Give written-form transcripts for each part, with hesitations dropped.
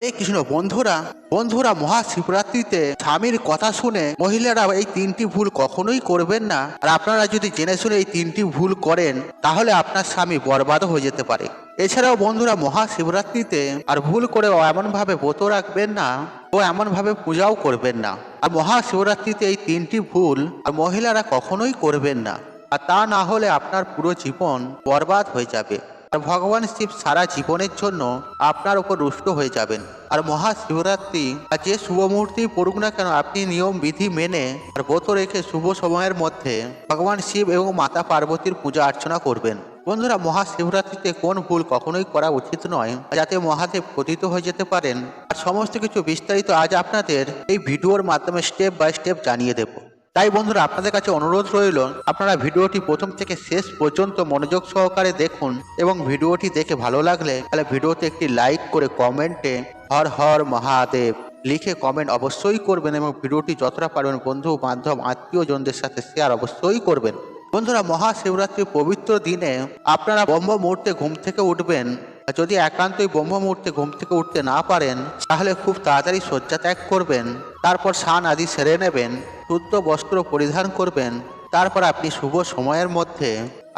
এই কৃষ্ণ বন্ধুরা বন্ধুরা মহাশিবরাত্রিতে স্বামীর কথা শুনে মহিলারা এই তিনটি ভুল কখনোই করবেন না। আর আপনারা যদি জেনে শুনে এই তিনটি ভুল করেন তাহলে আপনার স্বামী বরবাদও হয়ে যেতে পারে। এছাড়াও বন্ধুরা মহাশিবরাত্রিতে আর ভুল করে এমন ভাবে ব্রত রাখবেন না ও এমন ভাবে পূজাও করবেন না। আর মহাশিবরাত্রিতে এই তিনটি ভুল আর মহিলারা কখনোই করবেন না। আর তা না হলে আপনার পুরো জীবন বরবাদ হয়ে যাবে। আর ভগবান শিব সারা জীবনের জন্য আপনার উপর রুষ্ট হয়ে যাবেন। আর মহাশিবরাত্রি আর যে শুভ মুহূর্তে পড়ুক না কেন আপনি নিয়ম বিধি মেনে আর ব্রত রেখে শুভ সময়ের মধ্যে ভগবান শিব এবং মাতা পার্বতীর পূজা অর্চনা করবেন। বন্ধুরা মহাশিবরাত্রিতে কোন ভুল কখনোই করা উচিত নয় যাতে মহাদেব পতিত হয়ে যেতে পারেন, আর সমস্ত কিছু বিস্তারিত আজ আপনাদের এই ভিডিওর মাধ্যমে স্টেপ বাই স্টেপ জানিয়ে দেব। তাই বন্ধুরা আপনাদের কাছে অনুরোধ রইল আপনারা ভিডিওটি প্রথম থেকে শেষ পর্যন্ত মনোযোগ সহকারে দেখুন এবং ভিডিওটি দেখে ভালো লাগলে তাহলে ভিডিওতে একটি লাইক করে কমেন্টে হর হর মহাদেব লিখে কমেন্ট অবশ্যই করবেন এবং ভিডিওটি যতটা পারবেন বন্ধু বান্ধব আত্মীয়জনদের সাথে শেয়ার অবশ্যই করবেন। বন্ধুরা মহাশিবরাত্রির পবিত্র দিনে আপনারা ব্রহ্ম মুহূর্তে ঘুম থেকে উঠবেন। যদি একান্তই ব্রহ্ম মুহূর্তে ঘুম থেকে উঠতে না পারেন তাহলে খুব তাড়াতাড়ি শয্যা ত্যাগ করবেন। তারপর স্নান আদি সেরে নেবেন, শুদ্ধ বস্ত্র পরিধান করবেন। তারপর আপনি শুভ সময়ের মধ্যে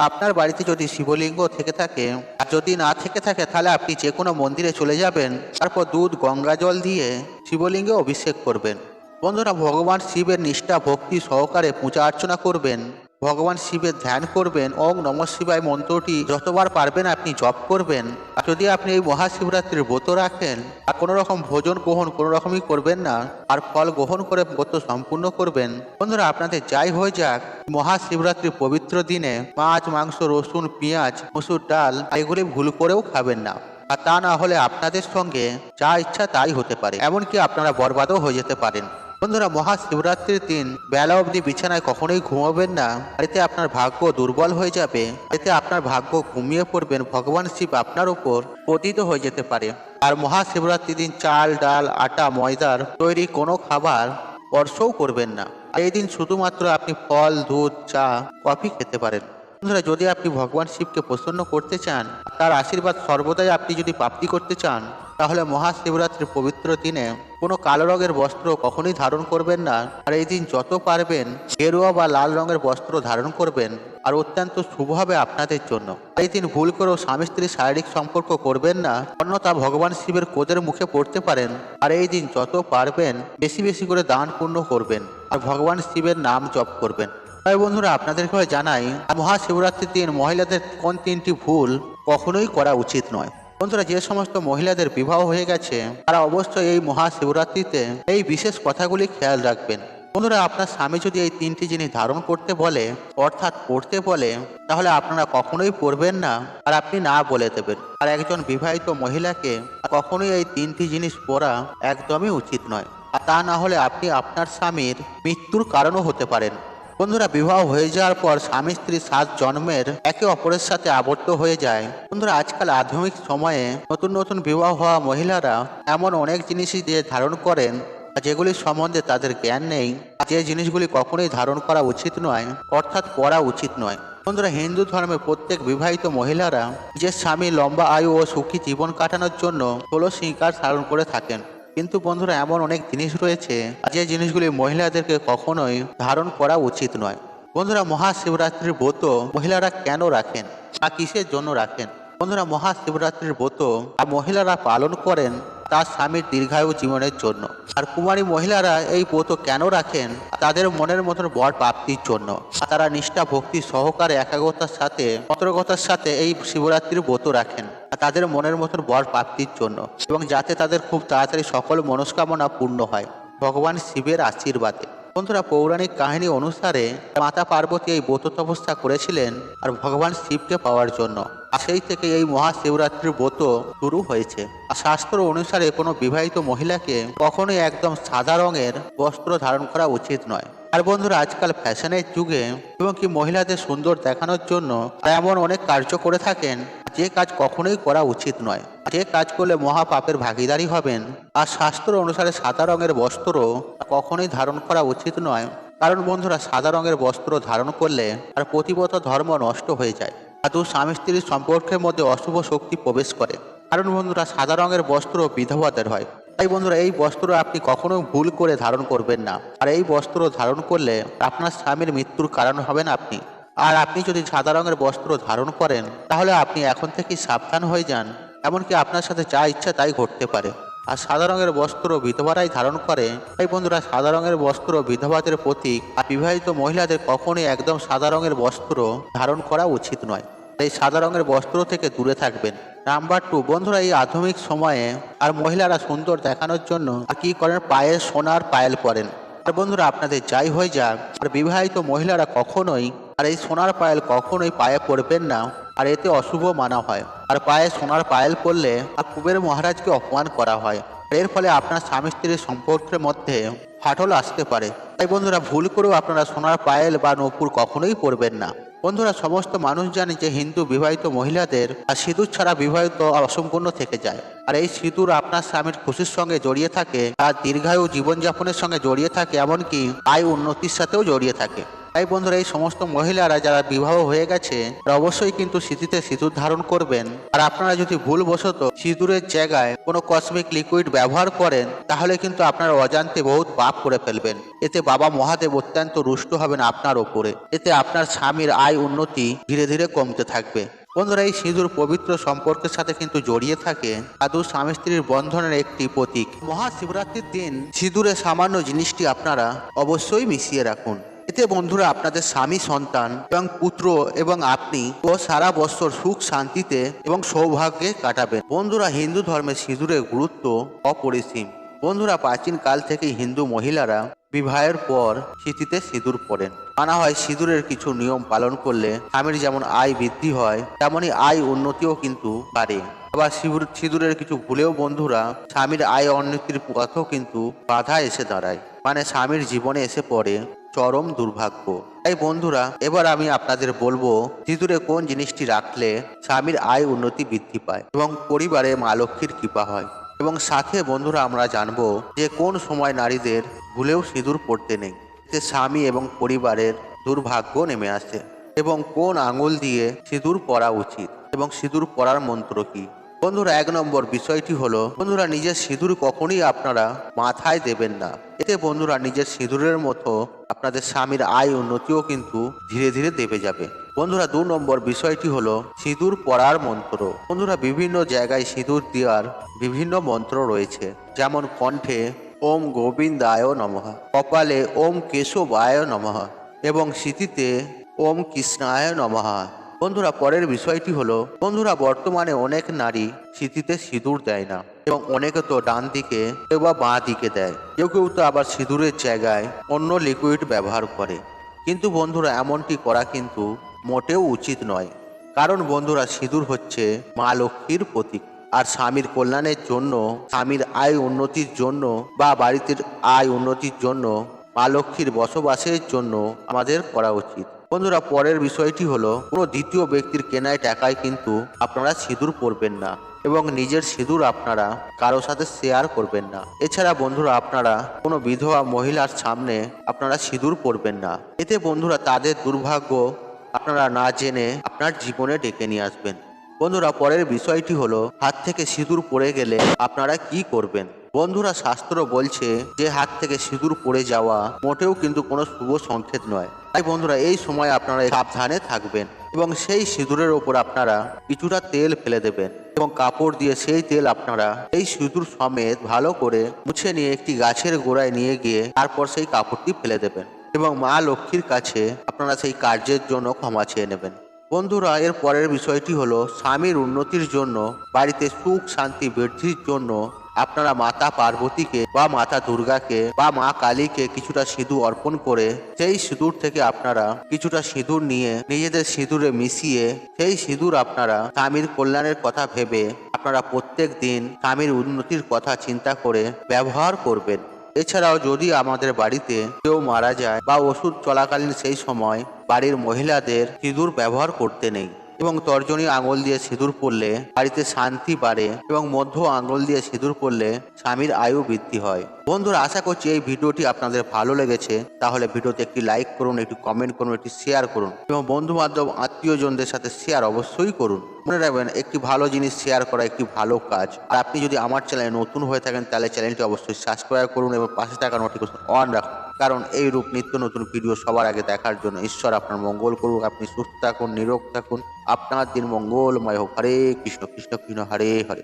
আপনার বাড়িতে যদি শিবলিঙ্গ থেকে থাকে আর যদি না থেকে থাকে তাহলে আপনি যে কোনো মন্দিরে চলে যাবেন। তারপর দুধ গঙ্গা জল দিয়ে শিবলিঙ্গে অভিষেক করবেন। বন্ধুরা ভগবান শিবের নিষ্ঠা ভক্তি সহকারে পূজা অর্চনা করবেন, ভগবান শিবের ধ্যান করবেন। ওং নমঃ শিবায় মন্ত্রটি যতবার পারবেন আপনি জপ করবেন। আর যদি আপনি এই মহাশিবরাত্রির ব্রত রাখেন আর কোনো রকম ভোজন গ্রহণ কোনো রকমই করবেন না আর ফল গ্রহণ করে ব্রত সম্পূর্ণ করবেন। বন্ধুরা আপনাদের যাই হয়ে যাক মহাশিবরাত্রির পবিত্র দিনে মাছ মাংস রসুন পেঁয়াজ মসুর ডাল এগুলি ভুল করেও খাবেন না। আর তা না হলে আপনাদের সঙ্গে যা ইচ্ছা তাই হতে পারে, এমনকি আপনারা বরবাদও হয়ে যেতে পারেন। বন্ধুরা মহাশিবরাত্রির দিন বেলা অবধি বিছানায় কখনোই ঘুমাবেন না, এতে আপনার ভাগ্য দুর্বল হয়ে যাবে। এতে আপনার ভাগ্য ঘুমিয়ে পড়বেন, ভগবান শিব আপনার উপর পতিত হয়ে যেতে পারে। আর মহাশিবরাত্রির দিন চাল ডাল আটা ময়দার তৈরি কোনো খাবার স্পর্শও করবেন না। এই দিন শুধুমাত্র আপনি ফল দুধ চা কফি খেতে পারেন। বন্ধুরা যদি আপনি ভগবান শিবকে প্রসন্ন করতে চান, তার আশীর্বাদ সর্বদাই আপনি যদি প্রাপ্তি করতে চান, তাহলে মহাশিবরাত্রির পবিত্র দিনে কোনো কালো রঙের বস্ত্র কখনোই ধারণ করবেন না। আর এই দিন যত পারবেন গেরুয়া বা লাল রঙের বস্ত্র ধারণ করবেন, আর অত্যন্ত শুভ হবে আপনাদের জন্য। এই দিন ভুল করেও স্বামী স্ত্রীর শারীরিক সম্পর্ক করবেন না, অন্যথা ভগবান শিবের ক্রোধের মুখে পড়তে পারেন। আর এই দিন যত পারবেন বেশি বেশি করে দান পুণ্য করবেন আর ভগবান শিবের নাম জপ করবেন। তাই বন্ধুরা আপনাদেরকে জানাই মহাশিবরাত্রির দিন মহিলাদের কোন তিনটি ভুল কখনোই করা উচিত নয়। বন্ধুরা যে সমস্ত মহিলাদের বিবাহ হয়ে গেছে তারা অবশ্যই এই মহাশিবরাত্রিতে এই বিশেষ কথাগুলি খেয়াল রাখবেন। বন্ধুরা আপনার স্বামী যদি এই তিনটি জিনিস ধারণ করতে বলে অর্থাৎ পড়তে বলে তাহলে আপনারা কখনোই পড়বেন না আর আপনি না বলে দেবেন। আর একজন বিবাহিত মহিলাকে কখনোই এই তিনটি জিনিস পড়া একদমই উচিত নয়। আর তা না হলে আপনি আপনার স্বামীর মৃত্যুর কারণও হতে পারেন। বন্ধুরা বিবাহ হয়ে যাওয়ার পর স্বামী স্ত্রী 7 জন্মের একে অপরের সাথে আবদ্ধ হয়ে যায়। বন্ধুরা আজকাল আধুনিক সময়ে নতুন নতুন বিবাহ হওয়া মহিলারা এমন অনেক জিনিসই দিয়ে ধারণ করেন যেগুলির সম্বন্ধে তাদের জ্ঞান নেই, যে জিনিসগুলি কখনোই ধারণ করা উচিত নয় অর্থাৎ পড়া উচিত নয়। বন্ধুরা হিন্দু ধর্মে প্রত্যেক বিবাহিত মহিলারা যে স্বামী লম্বা আয়ু ও সুখী জীবন কাটানোর জন্য তুলসী গাছ ধারণ করে থাকেন। কিন্তু বন্ধুরা এমন অনেক জিনিস রয়েছে যে জিনিসগুলি মহিলাদেরকে কখনোই ধারণ করা উচিত নয়। বন্ধুরা মহাশিবরাত্রির ব্রত মহিলারা কেন রাখেন বা কিসের জন্য রাখেন? বন্ধুরা মহাশিবরাত্রির ব্রত মহিলারা পালন করেন তার স্বামীর দীর্ঘায়ু জীবনের জন্য। আর কুমারী মহিলারা এই ব্রত কেন রাখেন? তাদের মনের মতন বর প্রাপ্তির জন্য। তারা নিষ্ঠা ভক্তি সহকারে একাগ্রতার সাথে সতর্কতার সাথে এই শিবরাত্রির ব্রত রাখেন তাদের মনের মতন বর প্রাপ্তির জন্য, এবং যাতে তাদের খুব তাড়াতাড়ি সকল মনস্কামনা পূর্ণ হয় ভগবান শিবের আশীর্বাদে। বন্ধুরা পৌরাণিক কাহিনী অনুসারে মাতা পার্বতী এই ব্রত তপস্যা করেছিলেন আর ভগবান শিবকে পাওয়ার জন্য। আর সেই থেকে এই মহাশিবরাত্রির ব্রত শুরু হয়েছে। আর শাস্ত্র অনুসারে কোনো বিবাহিত মহিলাকে কখনোই একদম সাদা রঙের বস্ত্র ধারণ করা উচিত নয়। আর বন্ধুরা আজকাল ফ্যাশনের যুগে এবং কি মহিলাদের সুন্দর দেখানোর জন্য এমন অনেক কার্য করে থাকেন যে কাজ কখনোই করা উচিত নয়। যে কাজ করলে মহাপাপের ভাগীদারি হবেন। আর শাস্ত্র অনুসারে সাদা রঙের বস্ত্র কখনোই ধারণ করা উচিত নয়, কারণ বন্ধুরা সাদা রঙের বস্ত্র ধারণ করলে আর পতিব্রত ধর্ম নষ্ট হয়ে যায়। আর দু স্বামী স্ত্রীর সম্পর্কের মধ্যে অশুভ শক্তি প্রবেশ করে। কারণ বন্ধুরা সাদা রঙের বস্ত্র বিধবাদের হয়। তাই বন্ধুরা এই বস্ত্র আপনি কখনো ভুল করে ধারণ করবেন না। আর এই বস্ত্র ধারণ করলে আপনার স্বামীর মৃত্যুর কারণ হবেন আপনি। আর আপনি যদি সাদা রঙের বস্ত্র ধারণ করেন তাহলে আপনি এখন থেকেই সাবধান হয়ে যান, এমনকি আপনার সাথে যা ইচ্ছা তাই ঘটতে পারে। আর সাদা রঙের বস্ত্র বিধবারাই ধারণ করে। তাই বন্ধুরা সাদা রঙের বস্ত্র বিধবাদের প্রতীক। আর বিবাহিত মহিলাদের কখনোই একদম সাদা রঙের বস্ত্র ধারণ করা উচিত নয়। এই সাদা রঙের বস্ত্র থেকে দূরে থাকবেন। নাম্বার 2, বন্ধুরা এই আধুনিক সময়ে আর মহিলারা সুন্দর দেখানোর জন্য আর কি করেন, পায়ে সোনার পায়েল পরেন। আর বন্ধুরা আপনাদের যাই হয়ে যাক, আর বিবাহিত মহিলারা কখনোই আর এই সোনার পায়েল কখনোই পায়ে পরবেন না। আর এতে অশুভ মানা হয়। আর পায়ে সোনার পায়েল পরলে আর কুবের মহারাজকে অপমান করা হয়। এর ফলে আপনার স্বামী স্ত্রীর সম্পর্কের মধ্যে ফাটল আসতে পারে। তাই বন্ধুরা ভুল করেও আপনারা সোনার পায়েল বা নূপুর কখনোই পরবেন না। বন্ধুরা সমস্ত মানুষ জানে যে হিন্দু বিবাহিত মহিলাদের আর সিঁদুর ছাড়া বিবাহিত অসম্পূর্ণ থেকে যায়। আর এই সিঁদুর আপনার স্বামীর খুশির সঙ্গে জড়িয়ে থাকে, আর দীর্ঘায়ু জীবনযাপনের সঙ্গে জড়িয়ে থাকে, এমনকি আয় উন্নতির সাথেও জড়িয়ে থাকে। তাই বন্ধুরা এই সমস্ত মহিলারা যারা বিবাহ হয়ে গেছে তারা অবশ্যই কিন্তু সিঁথিতে সিঁদুর ধারণ করবেন। আর আপনারা যদি ভুলবশত সিঁদুরের জায়গায় কোনো কসমিক লিকুইড ব্যবহার করেন তাহলে কিন্তু আপনারা অজান্তে বহুত পাপ করে ফেলবেন। এতে বাবা মহাদেব অত্যন্ত রুষ্ট হবেন আপনার ওপরে। এতে আপনার স্বামীর আয় উন্নতি ধীরে ধীরে কমতে থাকবে। বন্ধুরা এই সিঁদুর পবিত্র সম্পর্কের সাথে কিন্তু জড়িয়ে থাকে, আদৌ স্বামী স্ত্রীর বন্ধনের একটি প্রতীক। মহাশিবরাত্রির দিন সিঁদুরে সামান্য জিনিসটি আপনারা অবশ্যই মিশিয়ে রাখুন। এতে বন্ধুরা আপনাদের স্বামী, সন্তান এবং পুত্র এবং আপনি ও সারা বছর সুখ শান্তিতে এবং সৌভাগ্যে কাটাবেন। বন্ধুরা হিন্দু ধর্মে সিঁদুরের গুরুত্ব অপরিসীম। বন্ধুরা প্রাচীন কাল থেকেই হিন্দু মহিলারা বিবাহের পর সিঁথিতে সিঁদুর পরেন। মানা হয় সিঁদুরের কিছু নিয়ম পালন করলে স্বামীর যেমন আয় বৃদ্ধি হয় তেমনই আয় উন্নতিও কিন্তু বাড়ে। আবার সিঁদুরের কিছু ভুলেও বন্ধুরা স্বামীর আয় উন্নতির পথেও কিন্তু বাধা এসে দাঁড়ায়, মানে স্বামীর জীবনে এসে পড়ে চরম দুর্ভাগ্য। তাই বন্ধুরা এবার আমি আপনাদের বলবো সিঁদুরে কোন জিনিসটি রাখলে স্বামীর আয় উন্নতি বৃদ্ধি পায় এবং পরিবারে মা লক্ষ্মীর কৃপা হয়। এবং সাথে বন্ধুরা আমরা জানবো যে কোন সময় নারীদের ভুলেও সিঁদুর পরতে নেই, যে স্বামী এবং পরিবারের দুর্ভাগ্য নেমে আসে। এবং কোন আঙুল দিয়ে সিঁদুর পরা উচিত এবং সিঁদুর পরার মন্ত্র কি। বন্ধুরা 1 নম্বর বিষয়টি হলো বন্ধুরা নিজের সিঁদুর কখনই আপনারা মাথায় দেবেন না। এতে বন্ধুরা নিজের সিঁদুরের মতো আপনাদের স্বামীর আয় উন্নতিও কিন্তু ধীরে ধীরে দেবে যাবে। বন্ধুরা 2 নম্বর বিষয়টি হলো সিঁদুর পরার মন্ত্র। বন্ধুরা বিভিন্ন জায়গায় সিঁদুর দেওয়ার বিভিন্ন মন্ত্র রয়েছে, যেমন কণ্ঠে ওম গোবিন্দায় নমঃ, কপালে ওম কেশবায় নমঃ এবং সিঁথিতে ওম কৃষ্ণায় নমঃ। বন্ধুরা পরের বিষয়টি হলো বন্ধুরা বর্তমানে অনেক নারী সিঁথিতে সিঁদুর দেয় না এবং অনেকে তো ডান দিকে বা বাঁ দিকে দেয়। কেউ কেউ তো আবার সিঁদুরের জায়গায় অন্য লিকুইড ব্যবহার করে। কিন্তু বন্ধুরা এমনটি করা কিন্তু মোটেও উচিত নয়। কারণ বন্ধুরা সিঁদুর হচ্ছে মা লক্ষ্মীর প্রতীক। আর স্বামীর কল্যাণের জন্য, স্বামীর আয় উন্নতির জন্য বা বাড়িতে আয় উন্নতির জন্য, মা লক্ষ্মীর বসবাসের জন্য আমাদের করা উচিত। বন্ধুরা পরের বিষয়টি হলো কোনো দ্বিতীয় ব্যক্তির কেনায় টাকায় কিন্তু আপনারা সিঁদুর পরবেন না এবং নিজের সিঁদুর আপনারা কারো সাথে শেয়ার করবেন না। এছাড়া বন্ধুরা আপনারা কোনো বিধবা মহিলার সামনে আপনারা সিঁদুর পরবেন না। এতে বন্ধুরা তাদের দুর্ভাগ্য আপনারা না জেনে আপনার জীবনে ডেকে নিয়ে আসবেন। বন্ধুরা পরের বিষয়টি হলো হাত থেকে সিঁদুর পড়ে গেলে আপনারা কি করবেন। বন্ধুরা শাস্ত্র বলছে যে হাত থেকে সিঁদুর পড়ে যাওয়া মোটেও কিন্তু কোনো শুভ সংকেত নয়। তাই বন্ধুরা এই সময় আপনারা সাবধানে থাকবেন এবং সেই সিঁদুরের ওপর আপনারা কিছুটা তেল ফেলে দেবেন এবং কাপড় দিয়ে সেই তেল আপনারা এই সিঁদুর সমেত ভালো করে মুছে নিয়ে একটি গাছের গোড়ায় নিয়ে গিয়ে তারপর সেই কাপড়টি ফেলে দেবেন এবং মা লক্ষ্মীর কাছে আপনারা সেই কার্যের জন্য ক্ষমা চেয়ে নেবেন। বন্ধুরা এর পরের বিষয়টি হলো স্বামীর উন্নতির জন্য, বাড়িতে সুখ শান্তি বৃদ্ধির জন্য আপনারা মাতা পার্বতীকে বা মাতা দুর্গাকে বা মা কালীকে কিছুটা সিঁদুর অর্পণ করে সেই সিঁদুর থেকে আপনারা কিছুটা সিঁদুর নিয়ে নিজেদের সিঁদুরে মিশিয়ে সেই সিঁদুর আপনারা স্বামীর কল্যাণের কথা ভেবে আপনারা প্রত্যেক দিন স্বামীর উন্নতির কথা চিন্তা করে ব্যবহার করবেন। এছাড়াও যদি আমাদের বাড়িতে কেউ মারা যায় বা ওষুধ চলাকালীন সেই সময় বাড়ির মহিলাদের সিঁদুর ব্যবহার করতে নেই। এবং তর্জনী আঙুল দিয়ে সিঁদুর পরলে বাড়িতে শান্তি বাড়ে এবং মধ্য আঙুল দিয়ে সিঁদুর পরলে স্বামীর আয়ু বৃদ্ধি হয়। বন্ধুরা, আশা করছি এই ভিডিওটি আপনাদের ভালো লেগেছে। তাহলে ভিডিওতে একটি লাইক করুন, একটি কমেন্ট করুন, একটি শেয়ার করুন এবং বন্ধু বান্ধব আত্মীয়জনদের সাথে শেয়ার অবশ্যই করুন। মনে রাখবেন, একটি ভালো জিনিস শেয়ার করা একটি ভালো কাজ। আর আপনি যদি আমার চ্যানেলে নতুন হয়ে থাকেন তাহলে চ্যানেলটি অবশ্যই সাবস্ক্রাইব করুন এবং পাশে থাকা নোটিফিকেশন অন রাখুন, কারণ এই রূপ নিত্য নতুন ভিডিও সবার আগে দেখার জন্য। ঈশ্বর আপনার মঙ্গল করুক, আপনি সুস্থ থাকুন, নিরোগ থাকুন, আপনার দিন মঙ্গলময় হোক। হরে কৃষ্ণ কৃষ্ণ কৃষ্ণ হরে হরে।